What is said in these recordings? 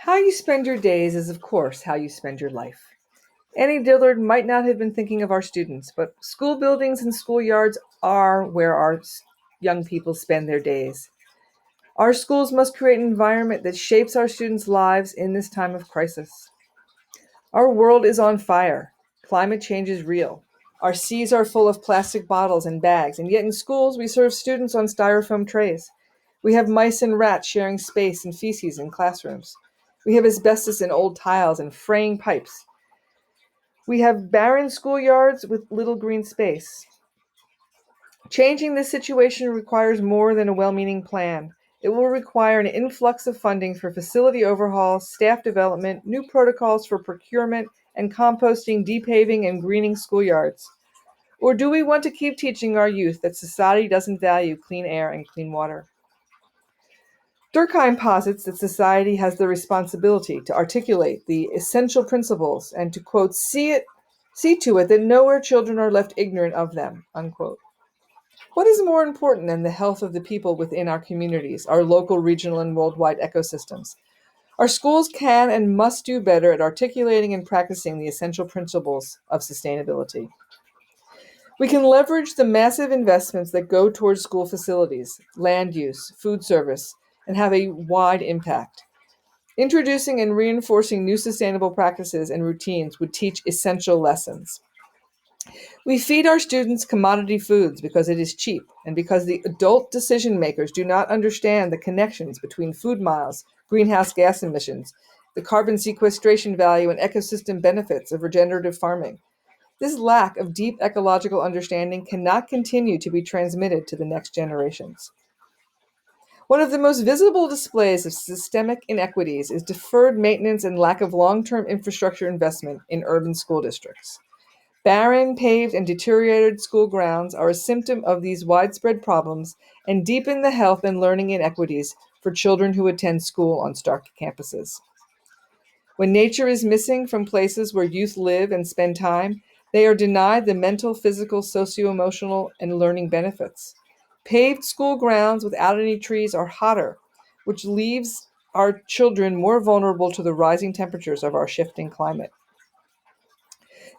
How you spend your days is, of course, how you spend your life. Annie Dillard might not have been thinking of our students, but school buildings and schoolyards are where our young people spend their days. Our schools must create an environment that shapes our students' lives in this time of crisis. Our world is on fire. Climate change is real. Our seas are full of plastic bottles and bags, and yet in schools we serve students on styrofoam trays. We have mice and rats sharing space and feces in classrooms. We have asbestos in old tiles and fraying pipes. We have barren schoolyards with little green space. Changing this situation requires more than a well-meaning plan. It will require an influx of funding for facility overhauls, staff development, new protocols for procurement and composting, depaving, and greening schoolyards. Or do we want to keep teaching our youth that society doesn't value clean air and clean water? Durkheim posits that society has the responsibility to articulate the essential principles and to, quote, see to it that nowhere children are left ignorant of them, unquote. What is more important than the health of the people within our communities, our local, regional, and worldwide ecosystems? Our schools can and must do better at articulating and practicing the essential principles of sustainability. We can leverage the massive investments that go towards school facilities, land use, food service, and have a wide impact. Introducing and reinforcing new sustainable practices and routines would teach essential lessons. We feed our students commodity foods because it is cheap and because the adult decision makers do not understand the connections between food miles, greenhouse gas emissions, the carbon sequestration value, and ecosystem benefits of regenerative farming. This lack of deep ecological understanding cannot continue to be transmitted to the next generations. One of the most visible displays of systemic inequities is deferred maintenance and lack of long-term infrastructure investment in urban school districts. Barren, paved, and deteriorated school grounds are a symptom of these widespread problems and deepen the health and learning inequities for children who attend school on stark campuses. When nature is missing from places where youth live and spend time, they are denied the mental, physical, socio-emotional, and learning benefits. Paved school grounds without any trees are hotter, which leaves our children more vulnerable to the rising temperatures of our shifting climate.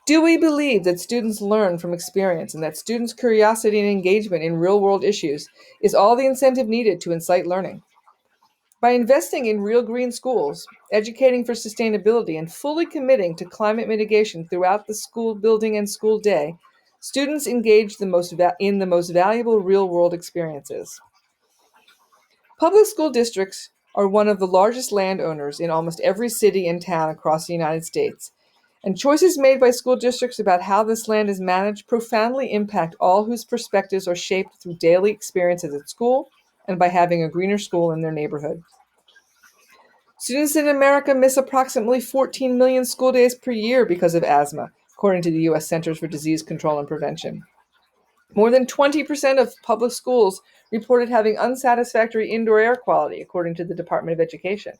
Do we believe that students learn from experience and that students' curiosity and engagement in real-world issues is all the incentive needed to incite learning? By investing in real green schools, educating for sustainability, and fully committing to climate mitigation throughout the school building and school day, students engage in the most valuable real-world experiences. Public school districts are one of the largest landowners in almost every city and town across the United States, and choices made by school districts about how this land is managed profoundly impact all whose perspectives are shaped through daily experiences at school and by having a greener school in their neighborhood. Students in America miss approximately 14 million school days per year because of asthma, according to the U.S. Centers for Disease Control and Prevention. More than 20% of public schools reported having unsatisfactory indoor air quality, according to the Department of Education.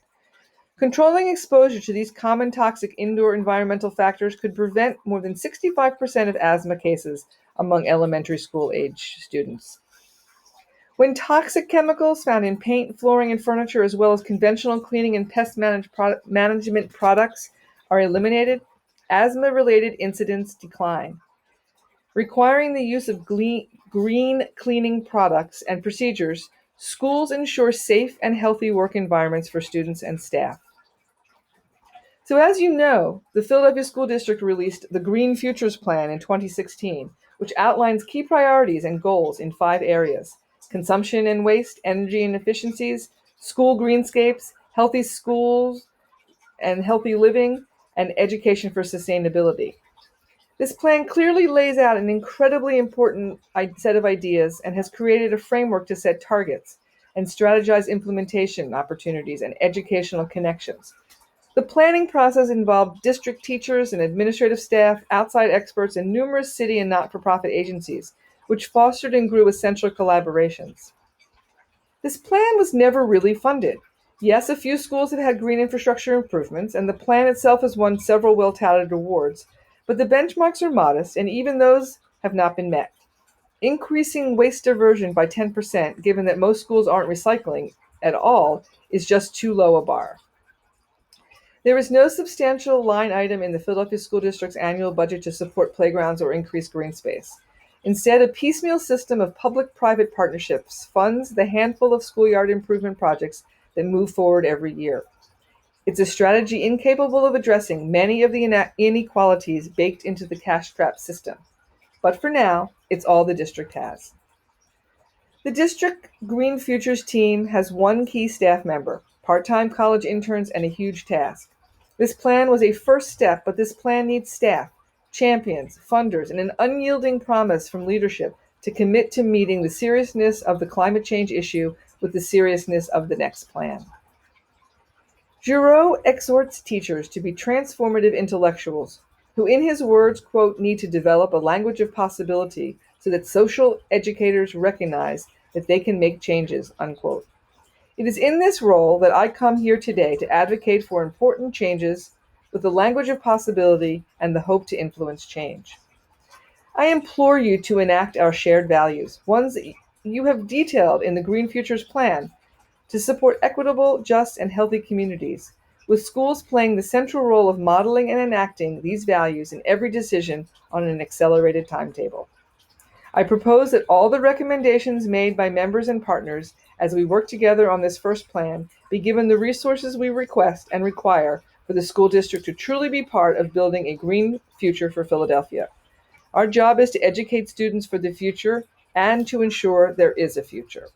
Controlling exposure to these common toxic indoor environmental factors could prevent more than 65% of asthma cases among elementary school age students. When toxic chemicals found in paint, flooring, and furniture, as well as conventional cleaning and pest management products, are eliminated, asthma-related incidents decline. Requiring the use of green cleaning products and procedures, schools ensure safe and healthy work environments for students and staff. So as you know, the Philadelphia School District released the Green Futures Plan in 2016, which outlines key priorities and goals in 5 areas: consumption and waste, energy and efficiencies, school greenscapes, healthy schools and healthy living, and education for sustainability. This plan clearly lays out an incredibly important set of ideas and has created a framework to set targets and strategize implementation opportunities and educational connections. The planning process involved district teachers and administrative staff, outside experts, and numerous city and not-for-profit agencies, which fostered and grew essential collaborations. This plan was never really funded. Yes, a few schools have had green infrastructure improvements, and the plan itself has won several well-touted awards, but the benchmarks are modest, and even those have not been met. Increasing waste diversion by 10%, given that most schools aren't recycling at all, is just too low a bar. There is no substantial line item in the Philadelphia School District's annual budget to support playgrounds or increase green space. Instead, a piecemeal system of public-private partnerships funds the handful of schoolyard improvement projects that move forward every year. It's a strategy incapable of addressing many of the inequalities baked into the cash-strapped system. But for now, it's all the district has. The district Green Futures team has one key staff member, part-time college interns, and a huge task. This plan was a first step, but this plan needs staff, champions, funders, and an unyielding promise from leadership to commit to meeting the seriousness of the climate change issue with the seriousness of the next plan. Giroux exhorts teachers to be transformative intellectuals who, in his words, quote, need to develop a language of possibility so that social educators recognize that they can make changes, unquote. It is in this role that I come here today to advocate for important changes with the language of possibility and the hope to influence change. I implore you to enact our shared values, ones that you have detailed in the Green Futures Plan, to support equitable, just, and healthy communities, with schools playing the central role of modeling and enacting these values in every decision on an accelerated timetable. I propose that all the recommendations made by members and partners as we work together on this first plan be given the resources we request and require for the school district to truly be part of building a green future for Philadelphia. Our job is to educate students for the future and to ensure there is a future.